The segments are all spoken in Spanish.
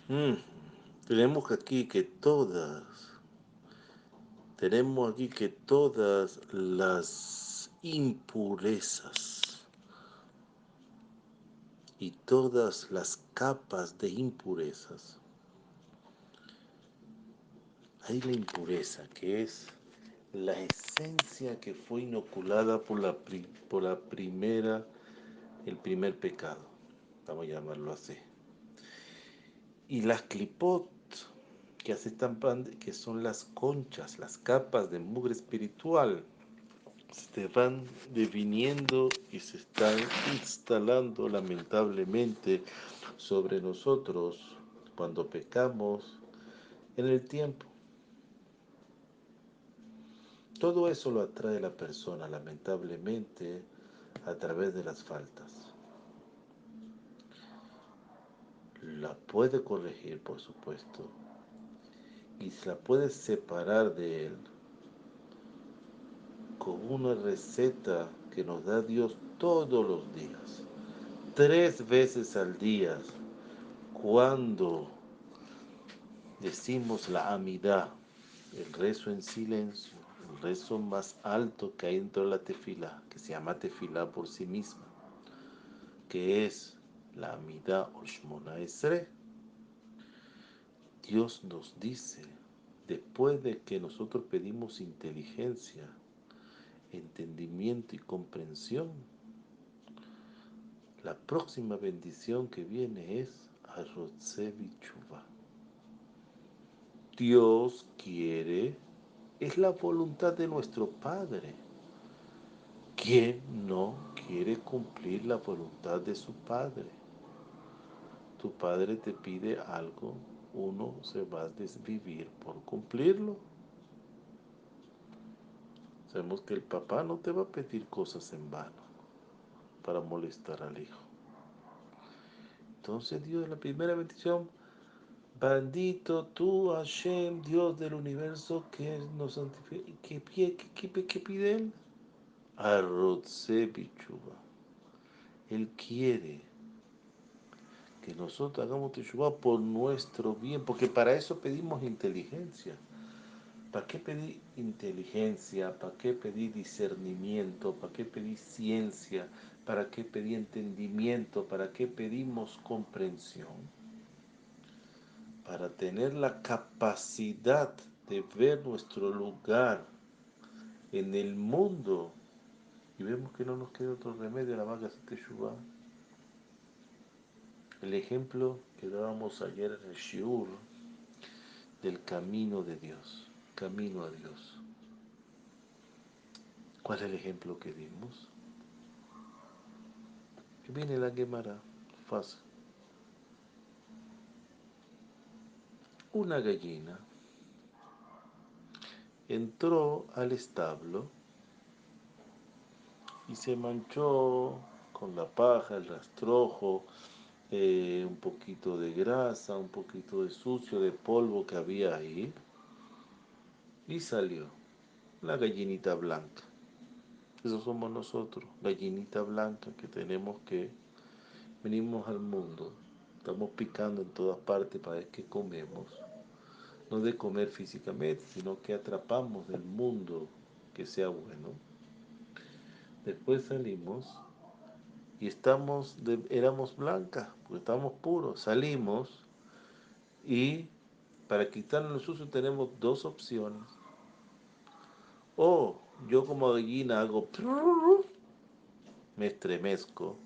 Mm, Tenemos aquí que todas las impurezas y todas las capas de impurezas. Hay la impureza, que es la esencia que fue inoculada por la primera, el primer pecado, vamos a llamarlo así. Y las clipot, que son las conchas, las capas de mugre espiritual, se van definiendo y se están instalando lamentablemente sobre nosotros cuando pecamos en el tiempo. Todo eso lo atrae la persona lamentablemente a través de las faltas. La puede corregir, por supuesto, y se la puede separar de él con una receta que nos da Dios todos los días, 3 veces al día, cuando decimos la amidad, el rezo en silencio, el rezo más alto que hay dentro de la tefilá, que se llama tefilá por sí misma, que es la amidad o Shmona Esrei. Dios nos dice, después de que nosotros pedimos inteligencia, entendimiento y comprensión, la próxima bendición que viene es Arotze Bichuvah. Dios quiere, es la voluntad de nuestro Padre. ¿Quién no quiere cumplir la voluntad de su Padre? Tu Padre te pide algo, uno se va a desvivir por cumplirlo. Sabemos que el papá no te va a pedir cosas en vano para molestar al hijo. Entonces Dios, la primera bendición, bendito tú, Hashem, Dios del universo, que nos santifica. ¿Qué pide Él? Arrotse bichuba. Él quiere que nosotros hagamos teshuva por nuestro bien, porque para eso pedimos inteligencia. ¿Para qué pedir inteligencia? ¿Para qué pedir discernimiento? ¿Para qué pedir ciencia? ¿Para qué pedir entendimiento? ¿Para qué pedimos comprensión? Para tener la capacidad de ver nuestro lugar en el mundo y vemos que no nos queda otro remedio nada más que hacer teshuva. El ejemplo que dábamos ayer en el shiur del camino de Dios, camino a Dios. ¿Cuál es el ejemplo que dimos? Que viene la Gemara, fácil. Una gallina entró al establo y se manchó con la paja, el rastrojo, un poquito de grasa, un poquito de sucio, de polvo que había ahí, y salió la gallinita blanca. Eso somos nosotros, gallinita blanca que tenemos que venimos al mundo, estamos picando en todas partes para ver qué comemos, no de comer físicamente, sino que atrapamos del mundo que sea bueno. Después salimos y éramos blancas, porque estamos puros. Salimos y para quitarnos el sucio tenemos dos opciones. O yo como gallina hago, me estremezco,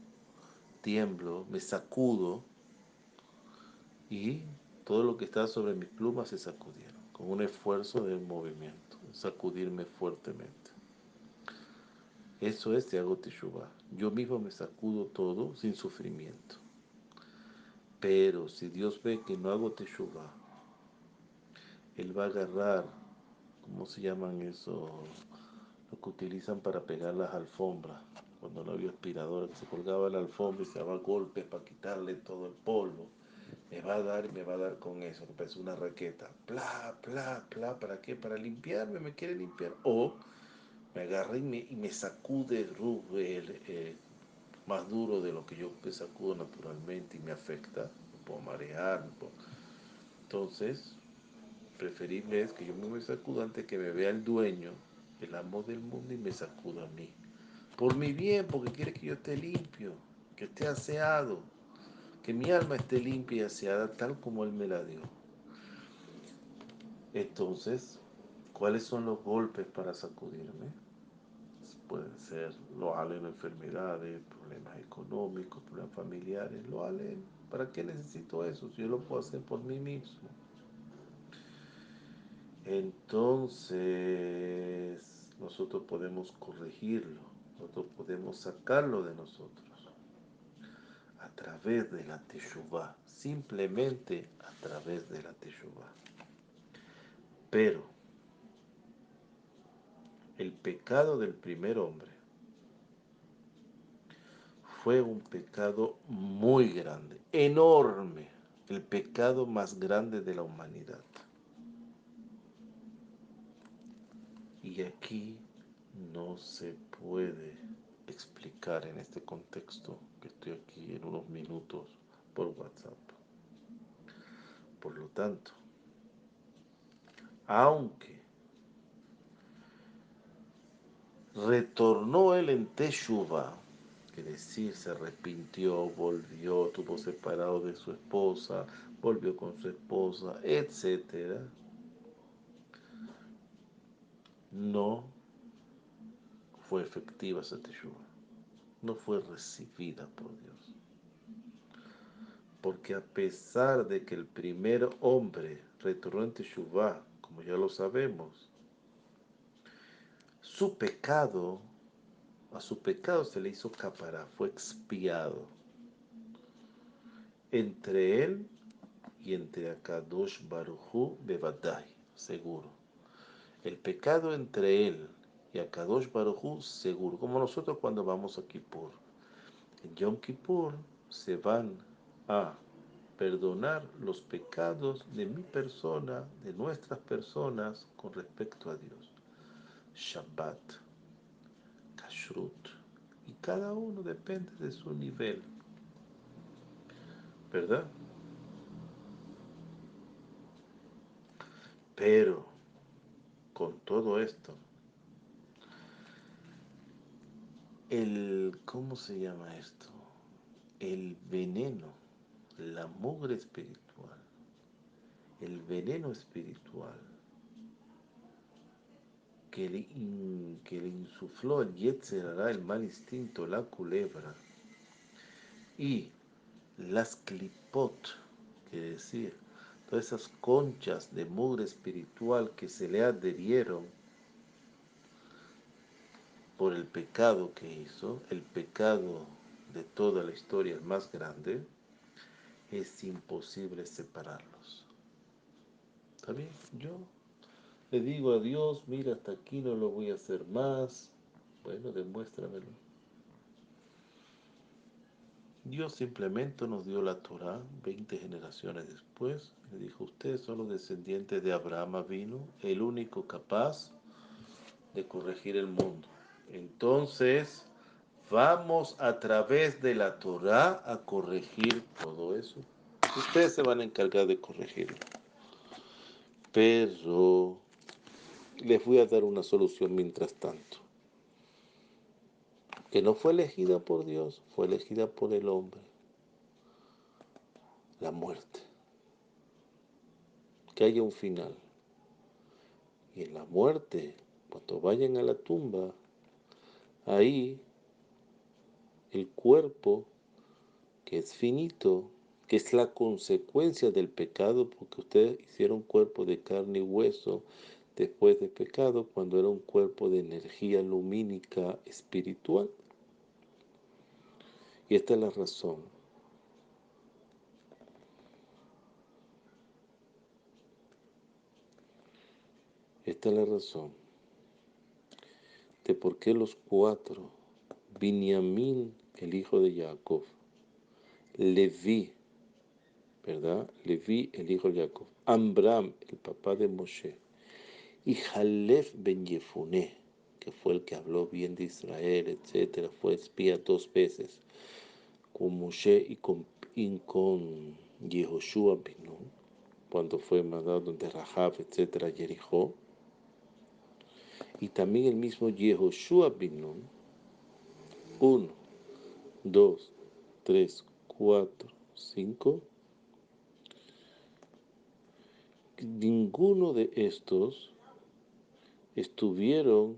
tiemblo, me sacudo y todo lo que está sobre mis plumas se sacudieron, con un esfuerzo de movimiento, sacudirme fuertemente. Eso es de hago teshuvah. Yo mismo me sacudo todo sin sufrimiento. Pero si Dios ve que no hago teshuvah, Él va a agarrar, ¿cómo se llaman eso? Lo que utilizan para pegar las alfombras. Cuando no había aspiradora, que se colgaba la alfombra y se daba golpes para quitarle todo el polvo. Me va a dar y me va a dar con eso, que parece una raqueta. Pla, pla, pla, ¿para qué? Para limpiarme, me quiere limpiar. O me agarra y me sacude más duro de lo que yo me sacudo naturalmente y me afecta. Me puedo marear, Entonces, preferible es que yo me sacuda antes que me vea el dueño, el amo del mundo, y me sacuda a mí. Por mi bien, porque quiere que yo esté limpio, que esté aseado, que mi alma esté limpia y aseada tal como Él me la dio. Entonces, ¿cuáles son los golpes para sacudirme? Pueden ser, lo halen enfermedades, problemas económicos, problemas familiares, lo halen. ¿Para qué necesito eso si yo lo puedo hacer por mí mismo? Entonces, nosotros podemos corregirlo, nosotros podemos sacarlo de nosotros a través de la teshuvá, simplemente a través de la teshuvá. Pero el pecado del primer hombre fue un pecado muy grande, enorme, el pecado más grande de la humanidad. Y aquí no se puede explicar en este contexto que estoy aquí en unos minutos por WhatsApp. Por lo tanto, aunque retornó él en Teshuvah, que decir, se arrepintió, volvió, estuvo separado de su esposa, volvió con su esposa, etcétera, no fue efectiva esa Teshuvah, no fue recibida por Dios. Porque a pesar de que el primer hombre retornó en Teshuvah, como ya lo sabemos, su pecado, a su pecado se le hizo capará, fue expiado entre él y entre Akadosh Baruchu Bevadai, seguro. El pecado entre él y Akadosh Baruchu, seguro. Como nosotros cuando vamos a Kippur. En Yom Kippur se van a perdonar los pecados de mi persona, de nuestras personas con respecto a Dios. Shabbat, Kashrut. Y cada uno depende de su nivel, ¿verdad? Pero con todo esto, ¿cómo se llama esto? El veneno, la mugre espiritual, el veneno espiritual que le insufló el Yetzer Hará, el mal instinto, la culebra, y las clipot, que decir, todas esas conchas de mugre espiritual que se le adherieron por el pecado que hizo, el pecado de toda la historia, el más grande, es imposible separarlos. ¿Está bien? Yo le digo a Dios, mira, hasta aquí no lo voy a hacer más. Bueno, demuéstramelo. Dios simplemente nos dio la Torah 20 generaciones después. Le dijo, ustedes son los descendientes de Abraham vino, el único capaz de corregir el mundo. Entonces, vamos a través de la Torah a corregir todo eso. Ustedes se van a encargar de corregirlo. Pero les voy a dar una solución mientras tanto. Que no fue elegida por Dios, fue elegida por el hombre. La muerte. Que haya un final. Y en la muerte, cuando vayan a la tumba, ahí el cuerpo, que es finito, que es la consecuencia del pecado, porque ustedes hicieron cuerpo de carne y hueso después del pecado, cuando era un cuerpo de energía lumínica espiritual. Y esta es la razón. Esta es la razón de por qué los cuatro, Binyamin, el hijo de Jacob, Leví, ¿verdad? Leví, el hijo de Jacob, Amram, el papá de Moshe, y Jalef ben Yefuné, que fue el que habló bien de Israel, etcétera, fue espía 2 veces con Moshe y con Yehoshua ben Nun. cuando fue mandado de Rahab, etcétera, a Jericó. Y también el mismo Yehoshua bin Nun, 1, 2, 3, 4, 5. Ninguno de estos estuvieron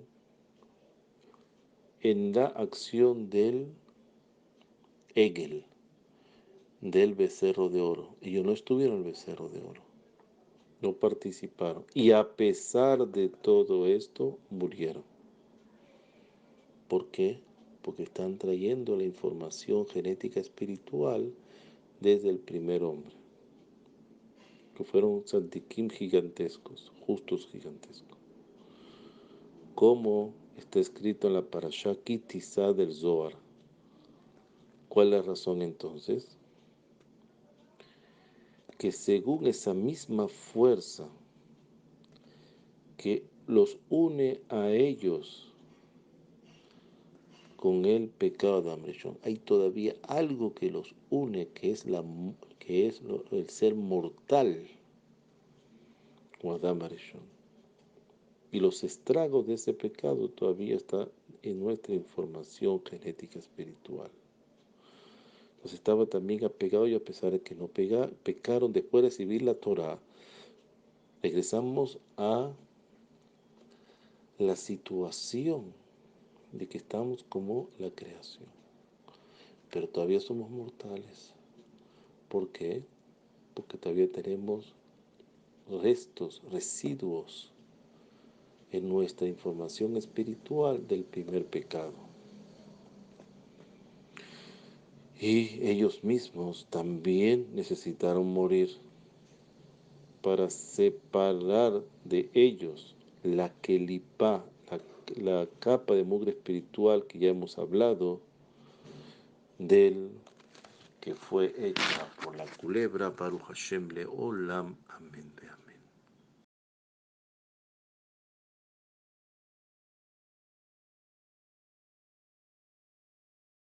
en la acción del Egel, del becerro de oro. Ellos no estuvieron en el becerro de oro, no participaron. Y a pesar de todo esto, murieron. ¿Por qué? Porque están trayendo la información genética espiritual desde el primer hombre, que fueron tzadikim gigantescos, justos gigantescos. Como está escrito en la Parashá Kitizá del Zohar. ¿Cuál es la razón entonces? Que según esa misma fuerza que los une a ellos con el pecado de Amrishon, hay todavía algo que los une, que es el ser mortal con Adam Arishon. Y los estragos de ese pecado todavía están en nuestra información genética espiritual. Entonces estaba también apegado, y a pesar de que no pecaron después de recibir la Torah, regresamos a la situación de que estamos como la creación, pero todavía somos mortales. ¿Por qué? Porque todavía tenemos restos, residuos en nuestra información espiritual del primer pecado. Y ellos mismos también necesitaron morir para separar de ellos la kelipá, la capa de mugre espiritual que ya hemos hablado, del que fue hecha por la culebra. Baruch Hashem Leolam. Amén.